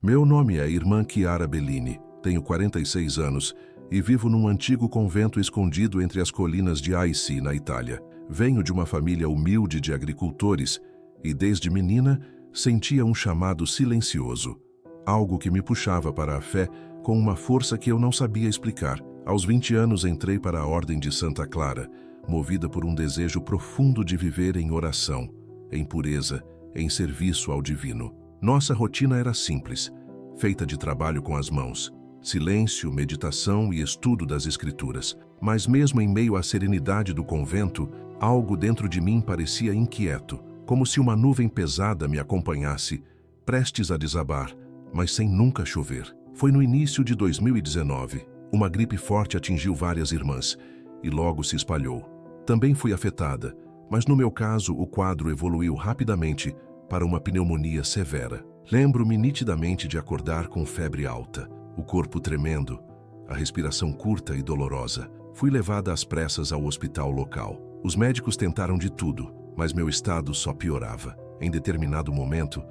Meu nome é Irmã Chiara Bellini, tenho 46 anos e vivo num antigo convento escondido entre as colinas de Aissi, na Itália. Venho de uma família humilde de agricultores e, desde menina, sentia um chamado silencioso, algo que me puxava para a fé com uma força que eu não sabia explicar. Aos 20 anos entrei para a Ordem de Santa Clara, movida por um desejo profundo de viver em oração, em pureza, em serviço ao divino. Nossa rotina era simples, feita de trabalho com as mãos, silêncio, meditação e estudo das Escrituras. Mas mesmo em meio à serenidade do convento, algo dentro de mim parecia inquieto, como se uma nuvem pesada me acompanhasse, prestes a desabar, mas sem nunca chover. Foi no início de 2019. Uma gripe forte atingiu várias irmãs e logo se espalhou. Também fui afetada, mas no meu caso o quadro evoluiu rapidamente para uma pneumonia severa. Lembro-me nitidamente de acordar com febre alta, o corpo tremendo, a respiração curta e dolorosa. Fui levada às pressas ao hospital local. Os médicos tentaram de tudo, mas meu estado só piorava. Em determinado momento,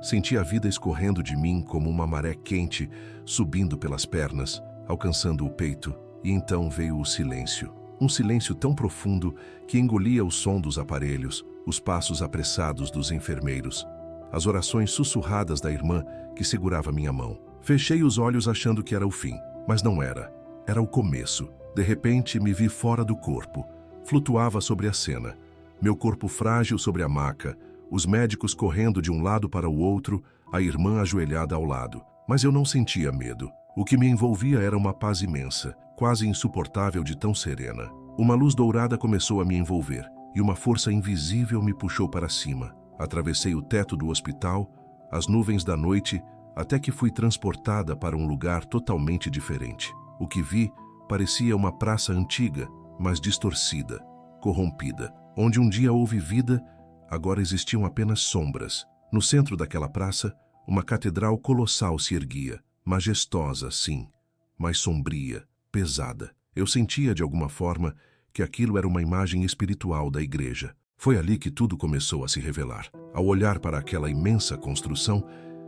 senti a vida escorrendo de mim como uma maré quente, subindo pelas pernas, alcançando o peito, e então veio o silêncio. Um silêncio tão profundo que engolia o som dos aparelhos, os passos apressados dos enfermeiros, as orações sussurradas da irmã que segurava minha mão. Fechei os olhos achando que era o fim, mas não era. Era o começo. De repente, me vi fora do corpo. Flutuava sobre a cena. Meu corpo frágil sobre a maca, os médicos correndo de um lado para o outro, a irmã ajoelhada ao lado. Mas eu não sentia medo. O que me envolvia era uma paz imensa, quase insuportável de tão serena. Uma luz dourada começou a me envolver, e uma força invisível me puxou para cima. Atravessei o teto do hospital, as nuvens da noite, até que fui transportada para um lugar totalmente diferente. O que vi parecia uma praça antiga, mas distorcida, corrompida. Onde um dia houve vida, agora existiam apenas sombras. No centro daquela praça, uma catedral colossal se erguia, majestosa, sim, mas sombria, pesada. Eu sentia, de alguma forma, que aquilo era uma imagem espiritual da igreja. Foi ali que tudo começou a se revelar. Ao olhar para aquela imensa construção,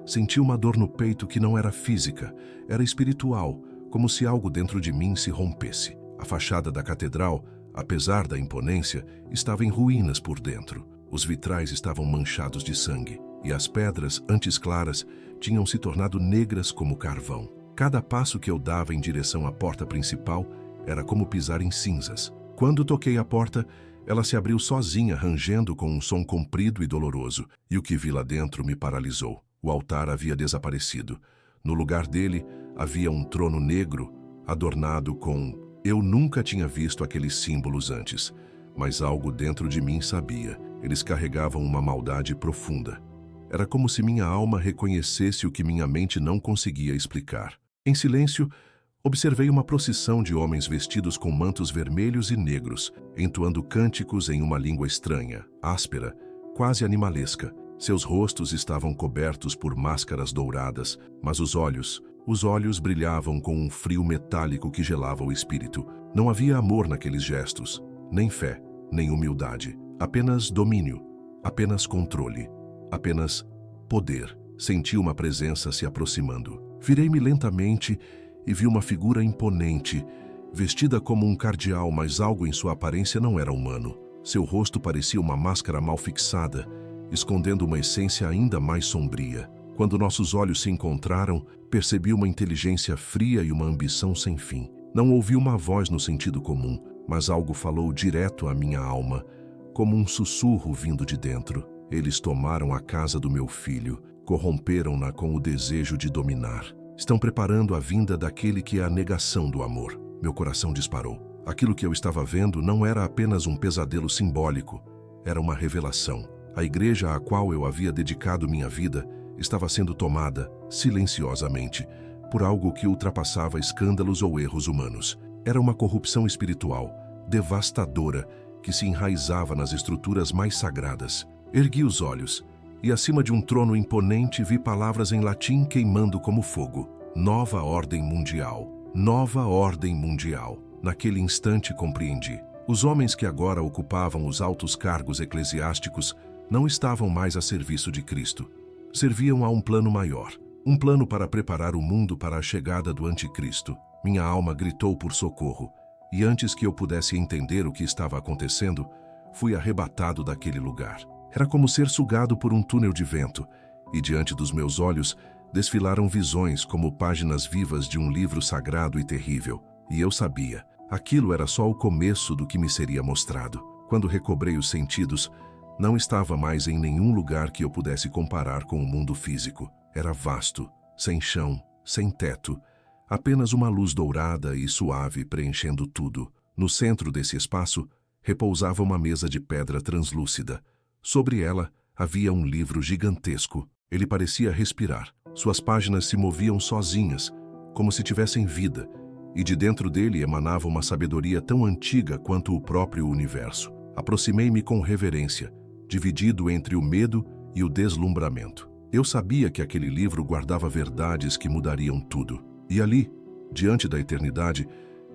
senti uma dor no peito que não era física, era espiritual, como se algo dentro de mim se rompesse. A fachada da catedral, apesar da imponência, estava em ruínas por dentro. Os vitrais estavam manchados de sangue, e as pedras, antes claras, tinham se tornado negras como carvão. Cada passo que eu dava em direção à porta principal era como pisar em cinzas. Quando toquei a porta, ela se abriu sozinha, rangendo com um som comprido e doloroso, e o que vi lá dentro me paralisou. O altar havia desaparecido. No lugar dele, havia um trono negro, adornado com... Eu nunca tinha visto aqueles símbolos antes, mas algo dentro de mim sabia. Eles carregavam uma maldade profunda. Era como se minha alma reconhecesse o que minha mente não conseguia explicar. Em silêncio, observei uma procissão de homens vestidos com mantos vermelhos e negros, entoando cânticos em uma língua estranha, áspera, quase animalesca. Seus rostos estavam cobertos por máscaras douradas, mas os olhos brilhavam com um frio metálico que gelava o espírito. Não havia amor naqueles gestos, nem fé, nem humildade. Apenas domínio, apenas controle, apenas poder. Senti uma presença se aproximando. Virei-me lentamente e vi uma figura imponente, vestida como um cardeal, mas algo em sua aparência não era humano. Seu rosto parecia uma máscara mal fixada, escondendo uma essência ainda mais sombria. Quando nossos olhos se encontraram, percebi uma inteligência fria e uma ambição sem fim. Não ouvi uma voz no sentido comum, mas algo falou direto à minha alma, como um sussurro vindo de dentro. Eles tomaram a casa do meu filho, corromperam-na com o desejo de dominar. Estão preparando a vinda daquele que é a negação do amor. Meu coração disparou. Aquilo que eu estava vendo não era apenas um pesadelo simbólico, era uma revelação. A igreja à qual eu havia dedicado minha vida estava sendo tomada, silenciosamente, por algo que ultrapassava escândalos ou erros humanos. Era uma corrupção espiritual, devastadora, que se enraizava nas estruturas mais sagradas. Ergui os olhos, e acima de um trono imponente vi palavras em latim queimando como fogo. Nova ordem mundial. Nova ordem mundial. Naquele instante compreendi. Os homens que agora ocupavam os altos cargos eclesiásticos não estavam mais a serviço de Cristo. Serviam a um plano maior, Um plano para preparar o mundo para a chegada do Anticristo. Minha alma gritou por socorro, e antes que eu pudesse entender o que estava acontecendo, fui arrebatado daquele lugar. Era como ser sugado por um túnel de vento, e diante dos meus olhos desfilaram visões como páginas vivas de um livro sagrado e terrível. E eu sabia, aquilo era só o começo do que me seria mostrado. Quando recobrei os sentidos, não estava mais em nenhum lugar que eu pudesse comparar com o mundo físico. Era vasto, sem chão, sem teto, apenas uma luz dourada e suave preenchendo tudo. No centro desse espaço, repousava uma mesa de pedra translúcida. Sobre ela, havia um livro gigantesco. Ele parecia respirar. Suas páginas se moviam sozinhas, como se tivessem vida, e de dentro dele emanava uma sabedoria tão antiga quanto o próprio universo. Aproximei-me com reverência, dividido entre o medo e o deslumbramento. Eu sabia que aquele livro guardava verdades que mudariam tudo. E ali, diante da eternidade,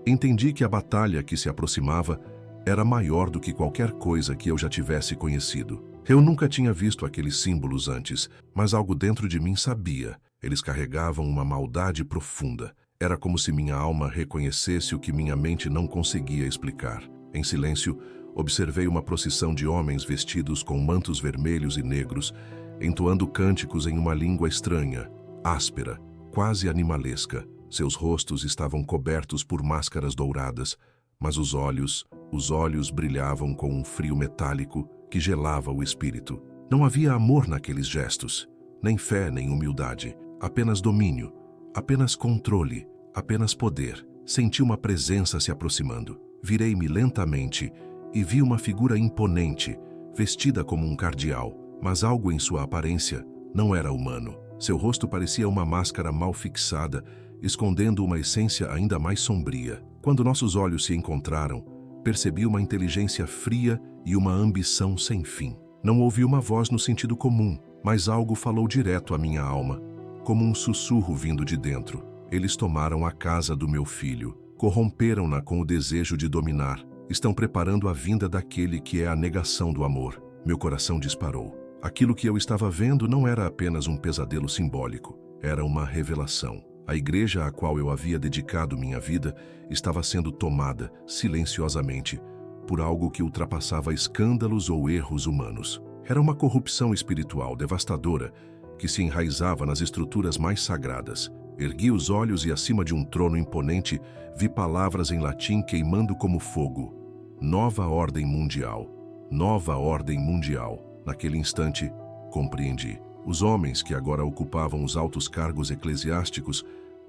entendi que a batalha que se aproximava era maior do que qualquer coisa que eu já tivesse conhecido. Eu nunca tinha visto aqueles símbolos antes, mas algo dentro de mim sabia. Eles carregavam uma maldade profunda. Era como se minha alma reconhecesse o que minha mente não conseguia explicar. Em silêncio, observei uma procissão de homens vestidos com mantos vermelhos e negros, entoando cânticos em uma língua estranha, áspera, quase animalesca. Seus rostos estavam cobertos por máscaras douradas, mas os olhos brilhavam com um frio metálico que gelava o espírito. Não havia amor naqueles gestos, nem fé, nem humildade, apenas domínio, apenas controle, apenas poder. Senti uma presença se aproximando. Virei-me lentamente e vi uma figura imponente, vestida como um cardeal, mas algo em sua aparência não era humano. Seu rosto parecia uma máscara mal fixada, escondendo uma essência ainda mais sombria. Quando nossos olhos se encontraram, percebi uma inteligência fria e uma ambição sem fim. Não ouvi uma voz no sentido comum, mas algo falou direto à minha alma, como um sussurro vindo de dentro. Eles tomaram a casa do meu filho, corromperam-na com o desejo de dominar. Estão preparando a vinda daquele que é a negação do amor. Meu coração disparou. Aquilo que eu estava vendo não era apenas um pesadelo simbólico, era uma revelação. A igreja à qual eu havia dedicado minha vida estava sendo tomada, silenciosamente, por algo que ultrapassava escândalos ou erros humanos. Era uma corrupção espiritual devastadora que se enraizava nas estruturas mais sagradas. Ergui os olhos e, acima de um trono imponente, vi palavras em latim queimando como fogo. Nova ordem mundial. Nova ordem mundial. Naquele instante, compreendi. Os homens que agora ocupavam os altos cargos eclesiásticos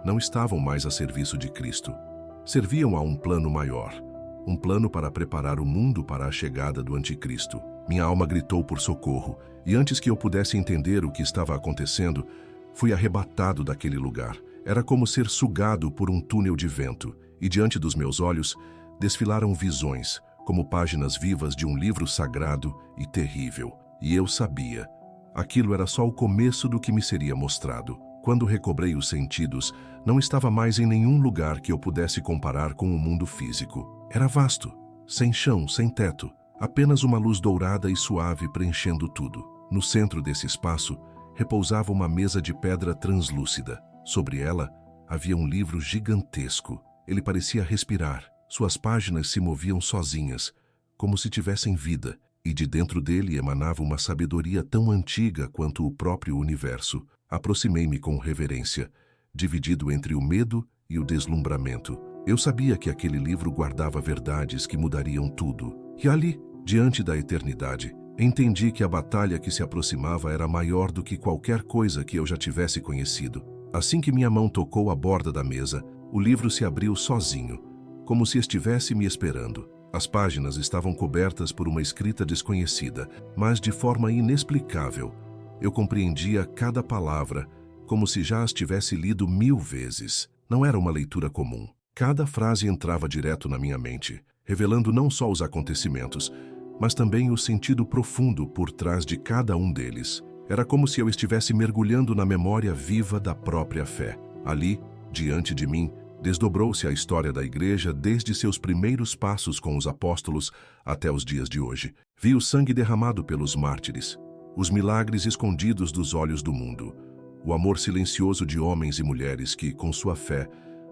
não estavam mais a serviço de Cristo. Serviam a um plano maior, um plano para preparar o mundo para a chegada do Anticristo. Minha alma gritou por socorro, e antes que eu pudesse entender o que estava acontecendo, fui arrebatado daquele lugar. Era como ser sugado por um túnel de vento, e diante dos meus olhos desfilaram visões, como páginas vivas de um livro sagrado e terrível. E eu sabia, aquilo era só o começo do que me seria mostrado. Quando recobrei os sentidos, não estava mais em nenhum lugar que eu pudesse comparar com o mundo físico. Era vasto, sem chão, sem teto, apenas uma luz dourada e suave preenchendo tudo. No centro desse espaço, repousava uma mesa de pedra translúcida. Sobre ela, havia um livro gigantesco. Ele parecia respirar. Suas páginas se moviam sozinhas, como se tivessem vida, e de dentro dele emanava uma sabedoria tão antiga quanto o próprio universo. Aproximei-me com reverência, dividido entre o medo e o deslumbramento. Eu sabia que aquele livro guardava verdades que mudariam tudo. E ali, diante da eternidade, entendi que a batalha que se aproximava era maior do que qualquer coisa que eu já tivesse conhecido. Assim que minha mão tocou a borda da mesa, o livro se abriu sozinho, como se estivesse me esperando. As páginas estavam cobertas por uma escrita desconhecida, mas de forma inexplicável. Eu compreendia cada palavra, como se já as tivesse lido 1000 vezes. Não era uma leitura comum. Cada frase entrava direto na minha mente, revelando não só os acontecimentos, mas também o sentido profundo por trás de cada um deles. Era como se eu estivesse mergulhando na memória viva da própria fé. Ali, diante de mim, desdobrou-se a história da igreja desde seus primeiros passos com os apóstolos até os dias de hoje. Vi o sangue derramado pelos mártires, os milagres escondidos dos olhos do mundo, o amor silencioso de homens e mulheres que, com sua fé,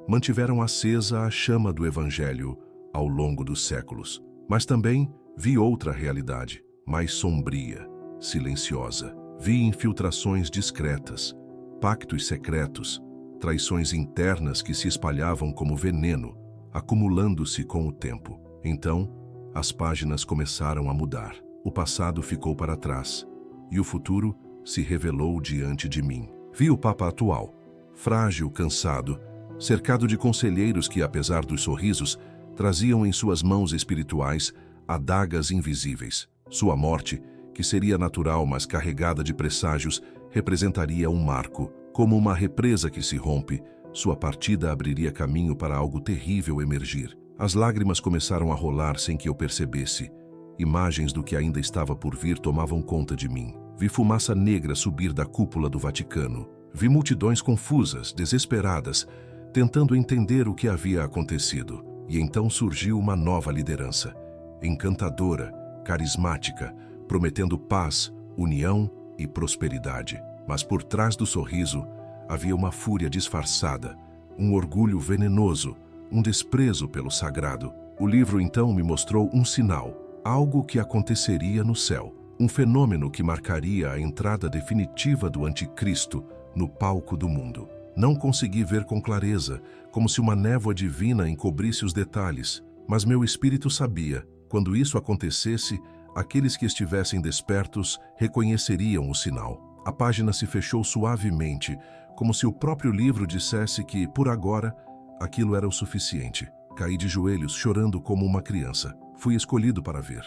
mantiveram acesa a chama do Evangelho ao longo dos séculos. Mas também vi outra realidade, mais sombria, silenciosa. Vi infiltrações discretas, pactos secretos, traições internas que se espalhavam como veneno, acumulando-se com o tempo. Então, as páginas começaram a mudar. O passado ficou para trás e o futuro se revelou diante de mim. Vi o Papa atual, frágil, cansado, cercado de conselheiros que, apesar dos sorrisos, traziam em suas mãos espirituais adagas invisíveis. Sua morte, que seria natural, mas carregada de presságios, representaria um marco. Como uma represa que se rompe, sua partida abriria caminho para algo terrível emergir. As lágrimas começaram a rolar sem que eu percebesse. Imagens do que ainda estava por vir tomavam conta de mim. Vi fumaça negra subir da cúpula do Vaticano. Vi multidões confusas, desesperadas, tentando entender o que havia acontecido. E então surgiu uma nova liderança, encantadora, carismática, prometendo paz, união e prosperidade. Mas por trás do sorriso havia uma fúria disfarçada, um orgulho venenoso, um desprezo pelo sagrado. O livro então me mostrou um sinal, algo que aconteceria no céu, um fenômeno que marcaria a entrada definitiva do anticristo no palco do mundo. Não consegui ver com clareza, como se uma névoa divina encobrisse os detalhes, mas meu espírito sabia, quando isso acontecesse, aqueles que estivessem despertos reconheceriam o sinal. A página se fechou suavemente, como se o próprio livro dissesse que, por agora, aquilo era o suficiente. Caí de joelhos, chorando como uma criança. Fui escolhido para ver,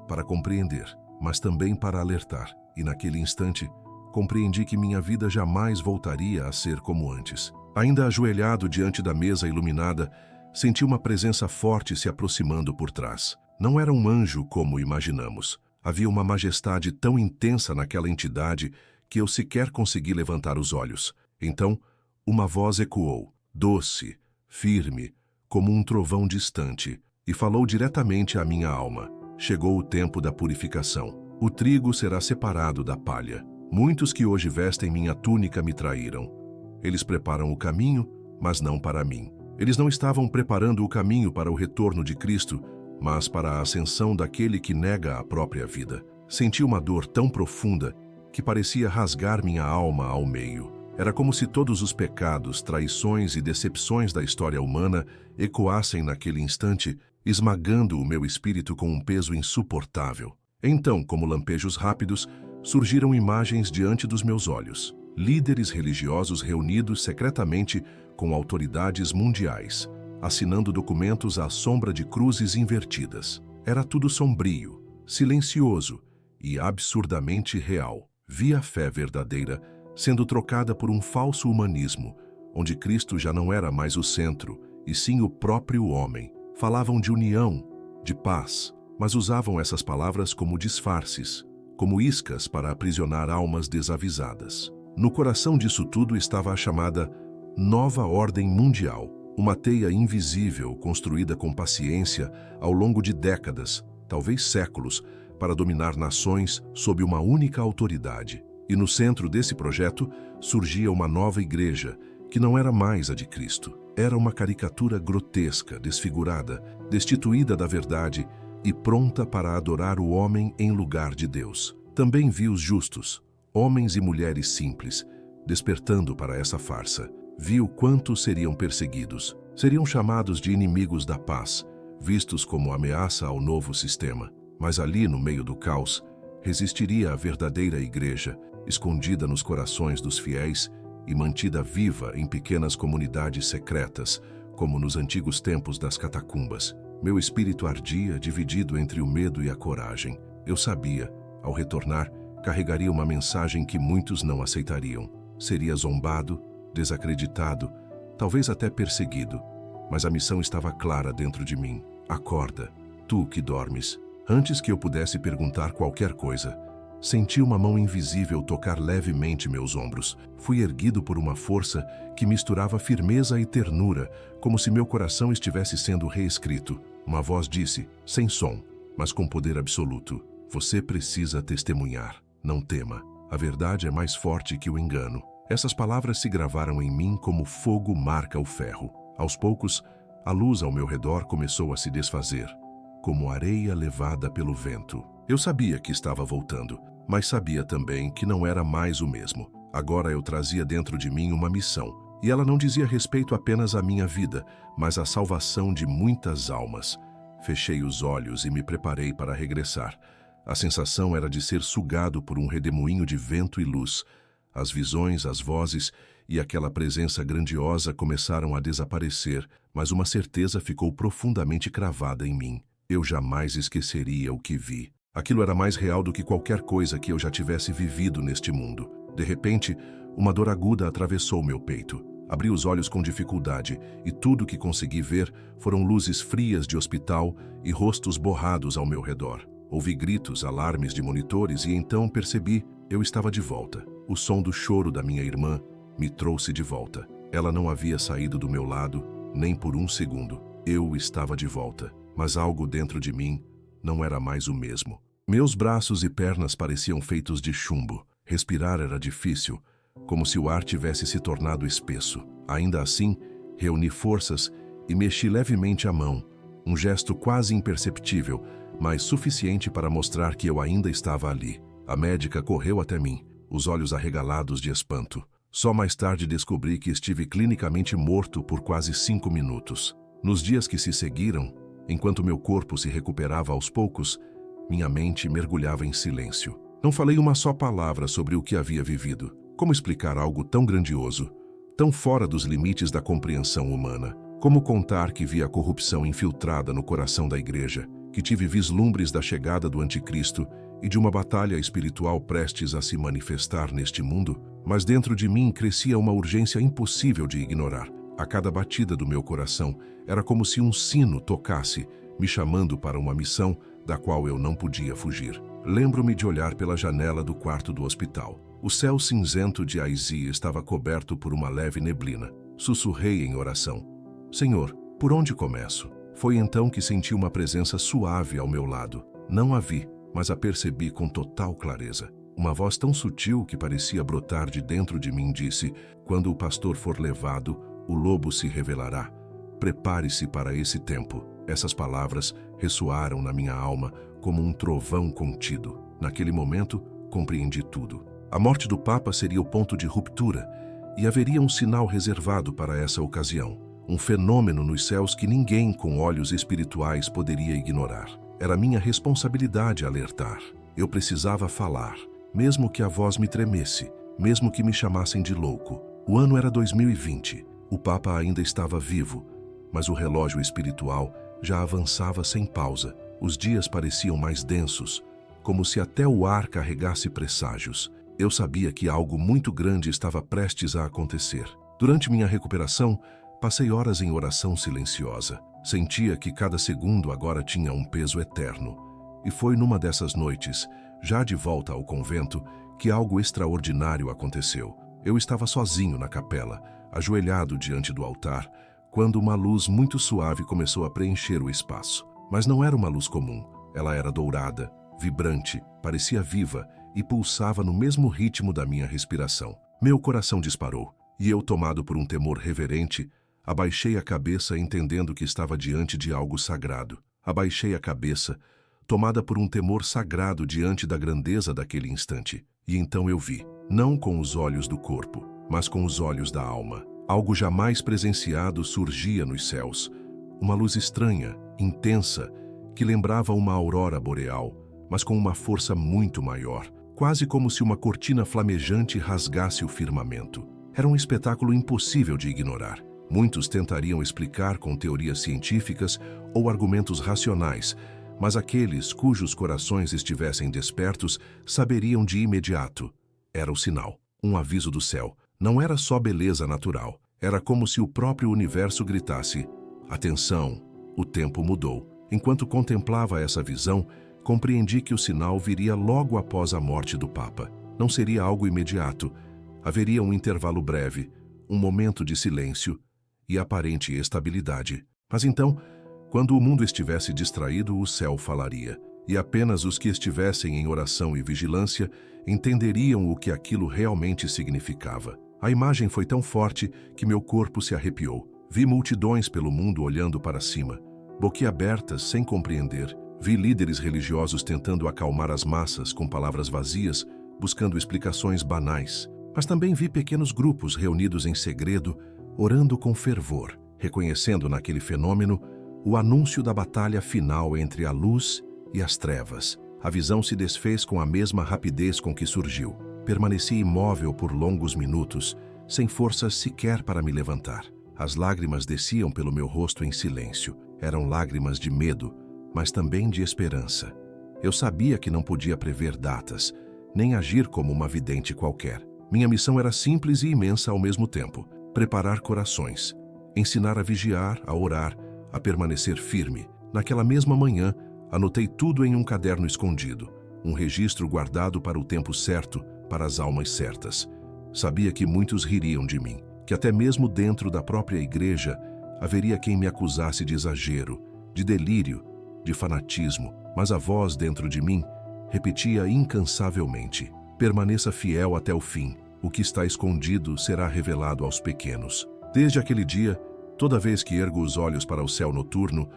para compreender, mas também para alertar. E naquele instante, compreendi que minha vida jamais voltaria a ser como antes. Ainda ajoelhado diante da mesa iluminada, senti uma presença forte se aproximando por trás. Não era um anjo como imaginamos. Havia uma majestade tão intensa naquela entidade que eu sequer consegui levantar os olhos. Então, uma voz ecoou, doce, firme, como um trovão distante, e falou diretamente à minha alma. Chegou o tempo da purificação. O trigo será separado da palha. Muitos que hoje vestem minha túnica me traíram. Eles preparam o caminho, mas não para mim. Eles não estavam preparando o caminho para o retorno de Cristo, mas para a ascensão daquele que nega a própria vida. Senti uma dor tão profunda que parecia rasgar minha alma ao meio. Era como se todos os pecados, traições e decepções da história humana ecoassem naquele instante, esmagando o meu espírito com um peso insuportável. Então, como lampejos rápidos, surgiram imagens diante dos meus olhos. Líderes religiosos reunidos secretamente com autoridades mundiais, assinando documentos à sombra de cruzes invertidas. Era tudo sombrio, silencioso e absurdamente real. Vi a fé verdadeira sendo trocada por um falso humanismo, onde Cristo já não era mais o centro, e sim o próprio homem. Falavam de união, de paz, mas usavam essas palavras como disfarces, como iscas para aprisionar almas desavisadas. No coração disso tudo estava a chamada Nova Ordem Mundial, uma teia invisível construída com paciência ao longo de décadas, talvez séculos, para dominar nações sob uma única autoridade. E no centro desse projeto surgia uma nova igreja, que não era mais a de Cristo. Era uma caricatura grotesca, desfigurada, destituída da verdade e pronta para adorar o homem em lugar de Deus. Também vi os justos, homens e mulheres simples, despertando para essa farsa. Vi o quanto seriam perseguidos. Seriam chamados de inimigos da paz, vistos como ameaça ao novo sistema. Mas ali, no meio do caos, resistiria a verdadeira igreja, escondida nos corações dos fiéis e mantida viva em pequenas comunidades secretas, como nos antigos tempos das catacumbas. Meu espírito ardia, dividido entre o medo e a coragem. Eu sabia, ao retornar, carregaria uma mensagem que muitos não aceitariam. Seria zombado, desacreditado, talvez até perseguido. Mas a missão estava clara dentro de mim. Acorda, tu que dormes. Antes que eu pudesse perguntar qualquer coisa, senti uma mão invisível tocar levemente meus ombros. Fui erguido por uma força que misturava firmeza e ternura, como se meu coração estivesse sendo reescrito. Uma voz disse, sem som, mas com poder absoluto: você precisa testemunhar. Não tema. A verdade é mais forte que o engano. Essas palavras se gravaram em mim como fogo marca o ferro. Aos poucos, a luz ao meu redor começou a se desfazer, como areia levada pelo vento. Eu sabia que estava voltando, mas sabia também que não era mais o mesmo. Agora eu trazia dentro de mim uma missão, e ela não dizia respeito apenas à minha vida, mas à salvação de muitas almas. Fechei os olhos e me preparei para regressar. A sensação era de ser sugado por um redemoinho de vento e luz. As visões, as vozes e aquela presença grandiosa começaram a desaparecer, mas uma certeza ficou profundamente cravada em mim. Eu jamais esqueceria o que vi. Aquilo era mais real do que qualquer coisa que eu já tivesse vivido neste mundo. De repente, uma dor aguda atravessou meu peito. Abri os olhos com dificuldade e tudo que consegui ver foram luzes frias de hospital e rostos borrados ao meu redor. Ouvi gritos, alarmes de monitores e então percebi, eu estava de volta. O som do choro da minha irmã me trouxe de volta. Ela não havia saído do meu lado, nem por um segundo. Eu estava de volta, mas algo dentro de mim não era mais o mesmo. Meus braços e pernas pareciam feitos de chumbo. Respirar era difícil, como se o ar tivesse se tornado espesso. Ainda assim, reuni forças e mexi levemente a mão, um gesto quase imperceptível, mas suficiente para mostrar que eu ainda estava ali. A médica correu até mim, os olhos arregalados de espanto. Só mais tarde descobri que estive clinicamente morto por quase 5 minutos. Nos dias que se seguiram, enquanto meu corpo se recuperava aos poucos, minha mente mergulhava em silêncio. Não falei uma só palavra sobre o que havia vivido. Como explicar algo tão grandioso, tão fora dos limites da compreensão humana? Como contar que vi a corrupção infiltrada no coração da igreja, que tive vislumbres da chegada do anticristo e de uma batalha espiritual prestes a se manifestar neste mundo? Mas dentro de mim crescia uma urgência impossível de ignorar. A cada batida do meu coração era como se um sino tocasse, me chamando para uma missão da qual eu não podia fugir. Lembro-me de olhar pela janela do quarto do hospital. O céu cinzento de Aizi estava coberto por uma leve neblina. Sussurrei em oração. Senhor, por onde começo? Foi então que senti uma presença suave ao meu lado. Não a vi, mas a percebi com total clareza. Uma voz tão sutil que parecia brotar de dentro de mim disse: quando o pastor for levado, o lobo se revelará. Prepare-se para esse tempo. Essas palavras ressoaram na minha alma como um trovão contido. Naquele momento, compreendi tudo. A morte do Papa seria o ponto de ruptura e haveria um sinal reservado para essa ocasião. Um fenômeno nos céus que ninguém com olhos espirituais poderia ignorar. Era minha responsabilidade alertar. Eu precisava falar, mesmo que a voz me tremesse, mesmo que me chamassem de louco. O ano era 2020. O Papa ainda estava vivo, mas o relógio espiritual já avançava sem pausa. Os dias pareciam mais densos, como se até o ar carregasse presságios. Eu sabia que algo muito grande estava prestes a acontecer. Durante minha recuperação, passei horas em oração silenciosa. Sentia que cada segundo agora tinha um peso eterno. E foi numa dessas noites, já de volta ao convento, que algo extraordinário aconteceu. Eu estava sozinho na capela, ajoelhado diante do altar, quando uma luz muito suave começou a preencher o espaço. Mas não era uma luz comum. Ela era dourada, vibrante, parecia viva e pulsava no mesmo ritmo da minha respiração. Meu coração disparou, e eu, tomado por um temor reverente, abaixei a cabeça entendendo que estava diante de algo sagrado. Abaixei a cabeça, tomada por um temor sagrado diante da grandeza daquele instante. E então eu vi, não com os olhos do corpo, mas com os olhos da alma. Algo jamais presenciado surgia nos céus. Uma luz estranha, intensa, que lembrava uma aurora boreal, mas com uma força muito maior, quase como se uma cortina flamejante rasgasse o firmamento. Era um espetáculo impossível de ignorar. Muitos tentariam explicar com teorias científicas ou argumentos racionais, mas aqueles cujos corações estivessem despertos saberiam de imediato. Era o sinal, um aviso do céu. Não era só beleza natural, era como se o próprio universo gritasse: atenção, o tempo mudou. Enquanto contemplava essa visão, compreendi que o sinal viria logo após a morte do Papa. Não seria algo imediato. Haveria um intervalo breve, um momento de silêncio e aparente estabilidade. Mas então, quando o mundo estivesse distraído, o céu falaria, e apenas os que estivessem em oração e vigilância entenderiam o que aquilo realmente significava. A imagem foi tão forte que meu corpo se arrepiou. Vi multidões pelo mundo olhando para cima, boquiabertas, sem compreender. Vi líderes religiosos tentando acalmar as massas com palavras vazias, buscando explicações banais. Mas também vi pequenos grupos reunidos em segredo, orando com fervor, reconhecendo naquele fenômeno o anúncio da batalha final entre a luz e as trevas. A visão se desfez com a mesma rapidez com que surgiu. Permaneci imóvel por longos minutos, sem forças sequer para me levantar. As lágrimas desciam pelo meu rosto em silêncio. Eram lágrimas de medo, mas também de esperança. Eu sabia que não podia prever datas, nem agir como uma vidente qualquer. Minha missão era simples e imensa ao mesmo tempo: preparar corações, ensinar a vigiar, a orar, a permanecer firme. Naquela mesma manhã, anotei tudo em um caderno escondido, um registro guardado para o tempo certo, para as almas certas. Sabia que muitos ririam de mim, que até mesmo dentro da própria igreja haveria quem me acusasse de exagero, de delírio, de fanatismo, mas a voz dentro de mim repetia incansavelmente: permaneça fiel até o fim. O que está escondido será revelado aos pequenos. Desde aquele dia, toda vez que ergo os olhos para o céu noturno,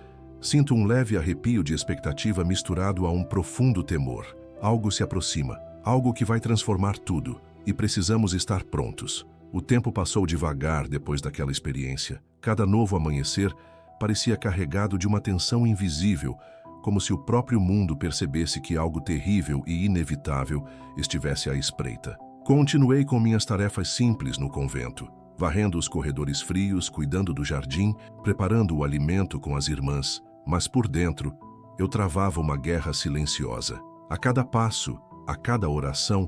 sinto um leve arrepio de expectativa misturado a um profundo temor. Algo se aproxima, algo que vai transformar tudo, e precisamos estar prontos. O tempo passou devagar depois daquela experiência. Cada novo amanhecer parecia carregado de uma tensão invisível, como se o próprio mundo percebesse que algo terrível e inevitável estivesse à espreita. Continuei com minhas tarefas simples no convento, varrendo os corredores frios, cuidando do jardim, preparando o alimento com as irmãs. Mas por dentro, eu travava uma guerra silenciosa. A cada passo, a cada oração,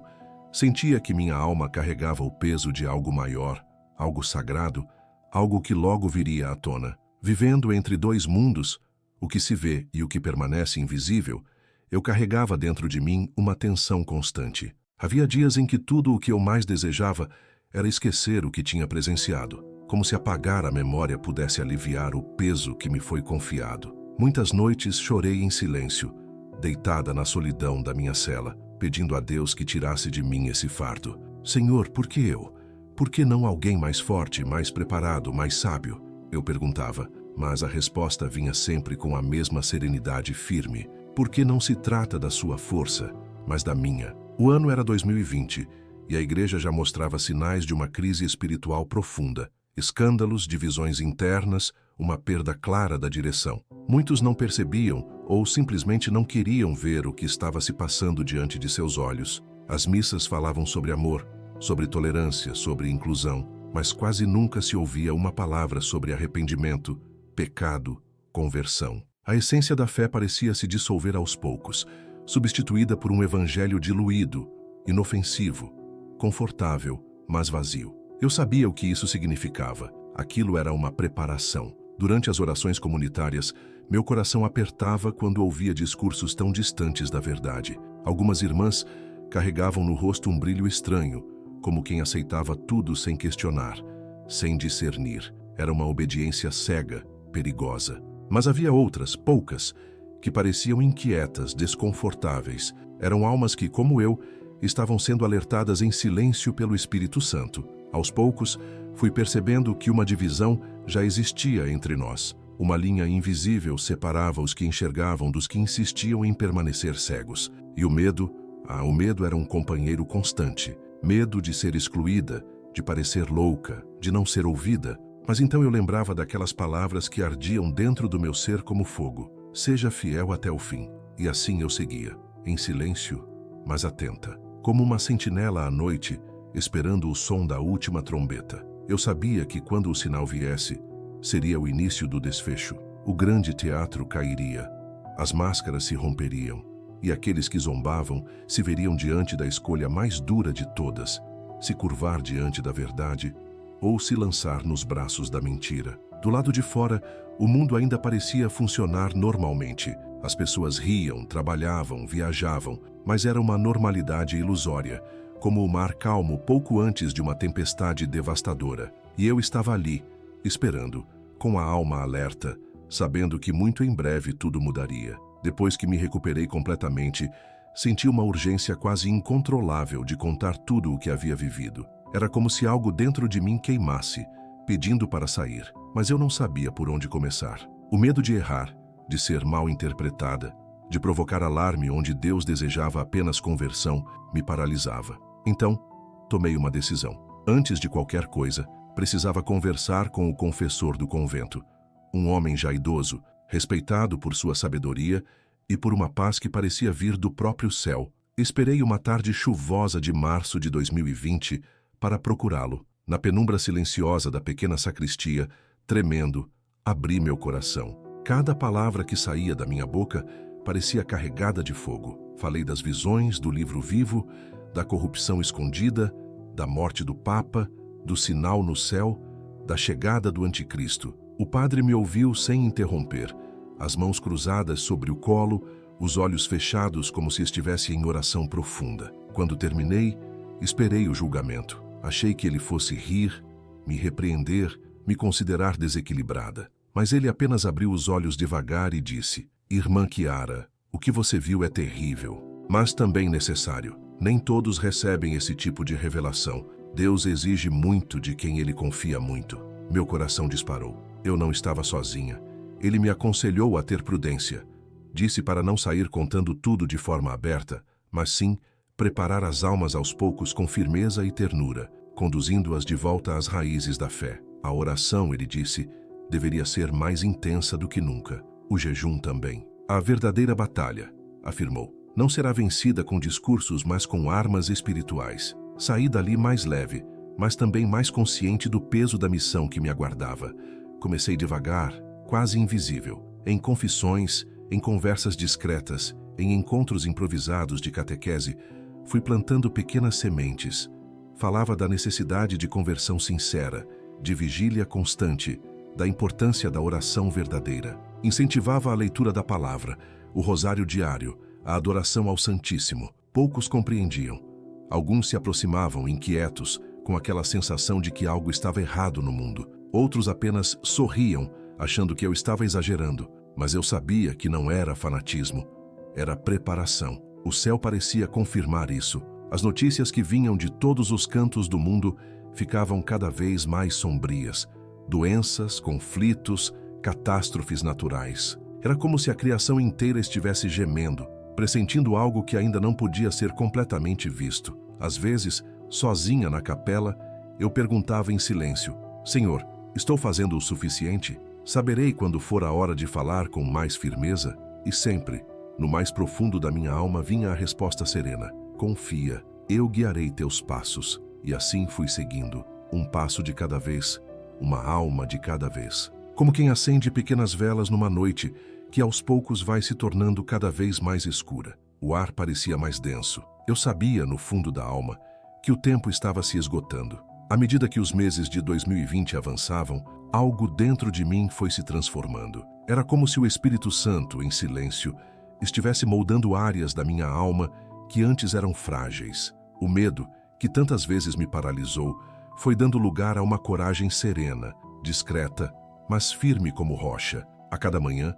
sentia que minha alma carregava o peso de algo maior, algo sagrado, algo que logo viria à tona. Vivendo entre dois mundos, o que se vê e o que permanece invisível, eu carregava dentro de mim uma tensão constante. Havia dias em que tudo o que eu mais desejava era esquecer o que tinha presenciado, como se apagar a memória pudesse aliviar o peso que me foi confiado. Muitas noites chorei em silêncio, deitada na solidão da minha cela, pedindo a Deus que tirasse de mim esse fardo. Senhor, por que eu? Por que não alguém mais forte, mais preparado, mais sábio? Eu perguntava, mas a resposta vinha sempre com a mesma serenidade firme. Porque não se trata da sua força, mas da minha. O ano era 2020 e a igreja já mostrava sinais de uma crise espiritual profunda. Escândalos, divisões internas, uma perda clara da direção. Muitos não percebiam ou simplesmente não queriam ver o que estava se passando diante de seus olhos. As missas falavam sobre amor, sobre tolerância, sobre inclusão, mas quase nunca se ouvia uma palavra sobre arrependimento, pecado, conversão. A essência da fé parecia se dissolver aos poucos, substituída por um evangelho diluído, inofensivo, confortável, mas vazio. Eu sabia o que isso significava. Aquilo era uma preparação. Durante as orações comunitárias, meu coração apertava quando ouvia discursos tão distantes da verdade. Algumas irmãs carregavam no rosto um brilho estranho, como quem aceitava tudo sem questionar, sem discernir. Era uma obediência cega, perigosa. Mas havia outras, poucas, que pareciam inquietas, desconfortáveis. Eram almas que, como eu, estavam sendo alertadas em silêncio pelo Espírito Santo. Aos poucos, fui percebendo que uma divisão já existia entre nós. Uma linha invisível separava os que enxergavam dos que insistiam em permanecer cegos. E o medo era um companheiro constante. Medo de ser excluída, de parecer louca, de não ser ouvida. Mas então eu lembrava daquelas palavras que ardiam dentro do meu ser como fogo. Seja fiel até o fim. E assim eu seguia, em silêncio, mas atenta. Como uma sentinela à noite, esperando o som da última trombeta. Eu sabia que quando o sinal viesse, seria o início do desfecho. O grande teatro cairia, as máscaras se romperiam, e aqueles que zombavam se veriam diante da escolha mais dura de todas, se curvar diante da verdade ou se lançar nos braços da mentira. Do lado de fora, o mundo ainda parecia funcionar normalmente. As pessoas riam, trabalhavam, viajavam, mas era uma normalidade ilusória, como o mar calmo pouco antes de uma tempestade devastadora. E eu estava ali, esperando, com a alma alerta, sabendo que muito em breve tudo mudaria. Depois que me recuperei completamente, senti uma urgência quase incontrolável de contar tudo o que havia vivido. Era como se algo dentro de mim queimasse, pedindo para sair, mas eu não sabia por onde começar. O medo de errar, de ser mal interpretada, de provocar alarme onde Deus desejava apenas conversão, me paralisava. Então, tomei uma decisão. Antes de qualquer coisa, precisava conversar com o confessor do convento, um homem já idoso, respeitado por sua sabedoria e por uma paz que parecia vir do próprio céu. Esperei uma tarde chuvosa de março de 2020 para procurá-lo. Na penumbra silenciosa da pequena sacristia, tremendo, abri meu coração. Cada palavra que saía da minha boca parecia carregada de fogo. Falei das visões do livro vivo, da corrupção escondida, da morte do Papa, do sinal no céu, da chegada do Anticristo. O padre me ouviu sem interromper, as mãos cruzadas sobre o colo, os olhos fechados como se estivesse em oração profunda. Quando terminei, esperei o julgamento. Achei que ele fosse rir, me repreender, me considerar desequilibrada. Mas ele apenas abriu os olhos devagar e disse: Irmã Chiara, o que você viu é terrível, mas também necessário. Nem todos recebem esse tipo de revelação. Deus exige muito de quem ele confia muito. Meu coração disparou. Eu não estava sozinha. Ele me aconselhou a ter prudência. Disse para não sair contando tudo de forma aberta, mas sim preparar as almas aos poucos com firmeza e ternura, conduzindo-as de volta às raízes da fé. A oração, ele disse, deveria ser mais intensa do que nunca. O jejum também. A verdadeira batalha, afirmou, não será vencida com discursos, mas com armas espirituais. Saí dali mais leve, mas também mais consciente do peso da missão que me aguardava. Comecei devagar, quase invisível, em confissões, em conversas discretas, em encontros improvisados de catequese, fui plantando pequenas sementes. Falava da necessidade de conversão sincera, de vigília constante, da importância da oração verdadeira. Incentivava a leitura da palavra, o rosário diário, a adoração ao Santíssimo. Poucos compreendiam. Alguns se aproximavam inquietos, com aquela sensação de que algo estava errado no mundo. Outros apenas sorriam, achando que eu estava exagerando. Mas eu sabia que não era fanatismo, era preparação. O céu parecia confirmar isso. As notícias que vinham de todos os cantos do mundo ficavam cada vez mais sombrias. Doenças, conflitos, catástrofes naturais. Era como se a criação inteira estivesse gemendo, pressentindo algo que ainda não podia ser completamente visto. Às vezes, sozinha na capela, eu perguntava em silêncio: Senhor, estou fazendo o suficiente? Saberei quando for a hora de falar com mais firmeza? E sempre, no mais profundo da minha alma, vinha a resposta serena: confia, eu guiarei teus passos. E assim fui seguindo, um passo de cada vez, uma alma de cada vez. Como quem acende pequenas velas numa noite que aos poucos vai se tornando cada vez mais escura. O ar parecia mais denso. Eu sabia, no fundo da alma, que o tempo estava se esgotando. À medida que os meses de 2020 avançavam, algo dentro de mim foi se transformando. Era como se o Espírito Santo, em silêncio, estivesse moldando áreas da minha alma que antes eram frágeis. O medo, que tantas vezes me paralisou, foi dando lugar a uma coragem serena, discreta, mas firme como rocha. A cada manhã,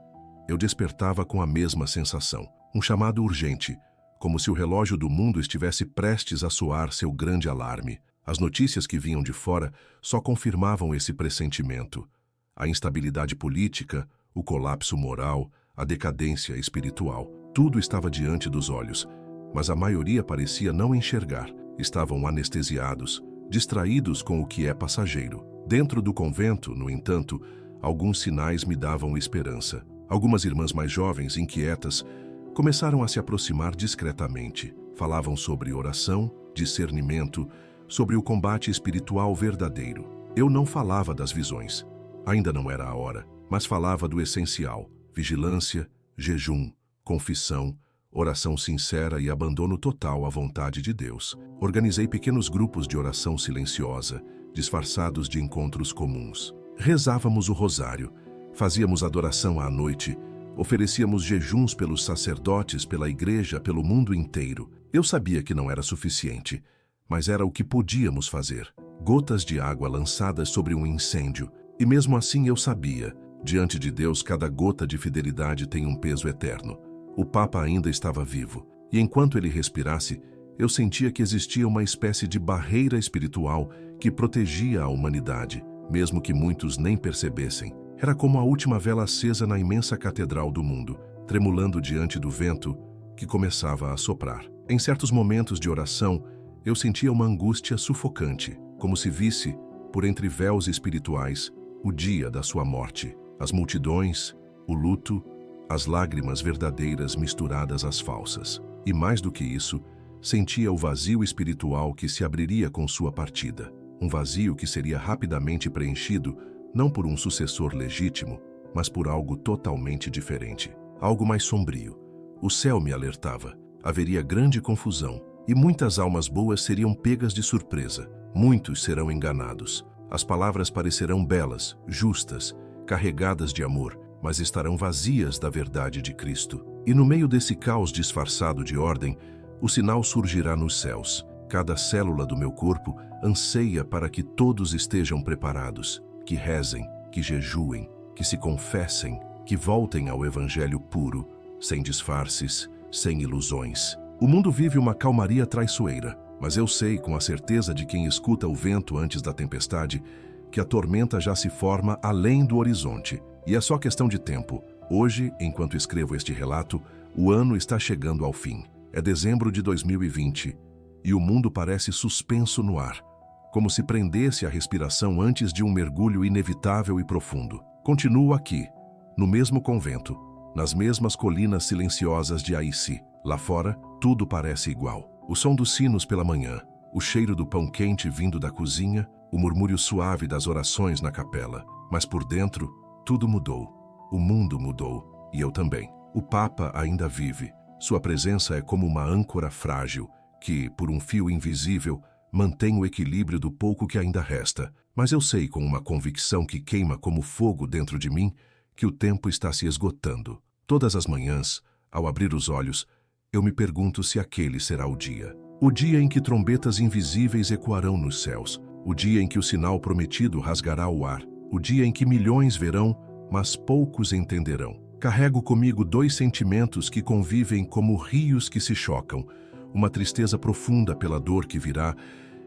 eu despertava com a mesma sensação, um chamado urgente, como se o relógio do mundo estivesse prestes a soar seu grande alarme. As notícias que vinham de fora só confirmavam esse pressentimento. A instabilidade política, o colapso moral, a decadência espiritual. Tudo estava diante dos olhos, mas a maioria parecia não enxergar. Estavam anestesiados, distraídos com o que é passageiro. Dentro do convento, no entanto, alguns sinais me davam esperança. Algumas irmãs mais jovens, inquietas, começaram a se aproximar discretamente. Falavam sobre oração, discernimento, sobre o combate espiritual verdadeiro. Eu não falava das visões. Ainda não era a hora, mas falava do essencial: vigilância, jejum, confissão, oração sincera e abandono total à vontade de Deus. Organizei pequenos grupos de oração silenciosa, disfarçados de encontros comuns. Rezávamos o rosário, fazíamos adoração à noite, oferecíamos jejuns pelos sacerdotes, pela igreja, pelo mundo inteiro. Eu sabia que não era suficiente, mas era o que podíamos fazer. Gotas de água lançadas sobre um incêndio. E mesmo assim eu sabia, diante de Deus, cada gota de fidelidade tem um peso eterno. O Papa ainda estava vivo, e enquanto ele respirasse, eu sentia que existia uma espécie de barreira espiritual que protegia a humanidade, mesmo que muitos nem percebessem. Era como a última vela acesa na imensa catedral do mundo, tremulando diante do vento que começava a soprar. Em certos momentos de oração, eu sentia uma angústia sufocante, como se visse, por entre véus espirituais, o dia da sua morte. As multidões, o luto, as lágrimas verdadeiras misturadas às falsas. E mais do que isso, sentia o vazio espiritual que se abriria com sua partida. Um vazio que seria rapidamente preenchido não por um sucessor legítimo, mas por algo totalmente diferente. Algo mais sombrio. O céu me alertava. Haveria grande confusão, e muitas almas boas seriam pegas de surpresa. Muitos serão enganados. As palavras parecerão belas, justas, carregadas de amor, mas estarão vazias da verdade de Cristo. E no meio desse caos disfarçado de ordem, o sinal surgirá nos céus. Cada célula do meu corpo anseia para que todos estejam preparados, que rezem, que jejuem, que se confessem, que voltem ao Evangelho puro, sem disfarces, sem ilusões. O mundo vive uma calmaria traiçoeira, mas eu sei, com a certeza de quem escuta o vento antes da tempestade, que a tormenta já se forma além do horizonte. E é só questão de tempo. Hoje, enquanto escrevo este relato, o ano está chegando ao fim. É dezembro de 2020 e o mundo parece suspenso no ar, como se prendesse a respiração antes de um mergulho inevitável e profundo. Continuo aqui, no mesmo convento, nas mesmas colinas silenciosas de Aici. Lá fora, tudo parece igual. O som dos sinos pela manhã, o cheiro do pão quente vindo da cozinha, o murmúrio suave das orações na capela. Mas por dentro, tudo mudou. O mundo mudou, e eu também. O Papa ainda vive. Sua presença é como uma âncora frágil, que, por um fio invisível, mantém o equilíbrio do pouco que ainda resta. Mas eu sei, com uma convicção que queima como fogo dentro de mim, que o tempo está se esgotando. Todas as manhãs, ao abrir os olhos, eu me pergunto se aquele será o dia. O dia em que trombetas invisíveis ecoarão nos céus. O dia em que o sinal prometido rasgará o ar. O dia em que milhões verão, mas poucos entenderão. Carrego comigo dois sentimentos que convivem como rios que se chocam. Uma tristeza profunda pela dor que virá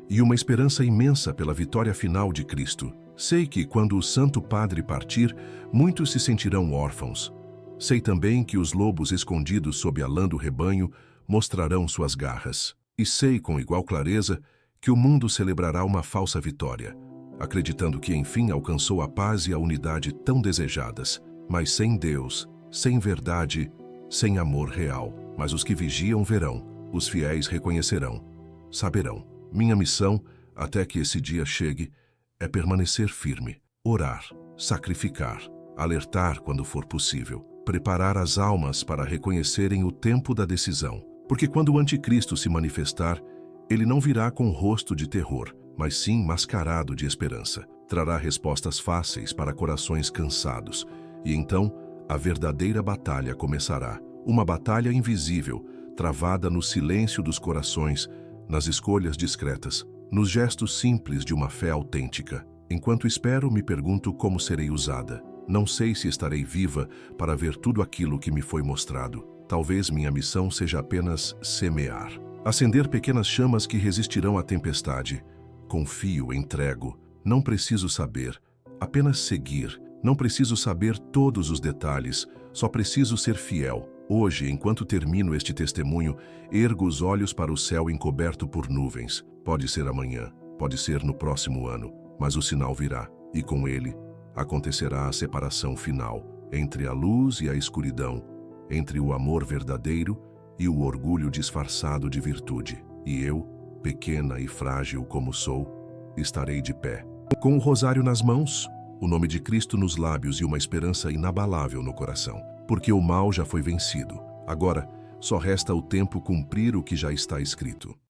e uma esperança imensa pela vitória final de Cristo. Sei que, quando o Santo Padre partir, muitos se sentirão órfãos. Sei também que os lobos escondidos sob a lã do rebanho mostrarão suas garras. E sei, com igual clareza, que o mundo celebrará uma falsa vitória, acreditando que enfim alcançou a paz e a unidade tão desejadas, mas sem Deus, sem verdade, sem amor real. Mas os que vigiam verão, os fiéis reconhecerão, saberão. Minha missão, até que esse dia chegue, é permanecer firme, orar, sacrificar, alertar quando for possível, preparar as almas para reconhecerem o tempo da decisão. Porque quando o anticristo se manifestar, ele não virá com rosto de terror, mas sim mascarado de esperança. Trará respostas fáceis para corações cansados. E então, a verdadeira batalha começará. Uma batalha invisível, travada no silêncio dos corações, nas escolhas discretas, nos gestos simples de uma fé autêntica. Enquanto espero, me pergunto como serei usada. Não sei se estarei viva para ver tudo aquilo que me foi mostrado. Talvez minha missão seja apenas semear. Acender pequenas chamas que resistirão à tempestade. Confio, entrego. Não preciso saber, apenas seguir. Não preciso saber todos os detalhes, só preciso ser fiel. Hoje, enquanto termino este testemunho, ergo os olhos para o céu encoberto por nuvens. Pode ser amanhã, pode ser no próximo ano, mas o sinal virá, e com ele acontecerá a separação final entre a luz e a escuridão, entre o amor verdadeiro e o orgulho disfarçado de virtude. E eu, pequena e frágil como sou, estarei de pé, com o rosário nas mãos, o nome de Cristo nos lábios e uma esperança inabalável no coração. Porque o mal já foi vencido. Agora, só resta o tempo cumprir o que já está escrito.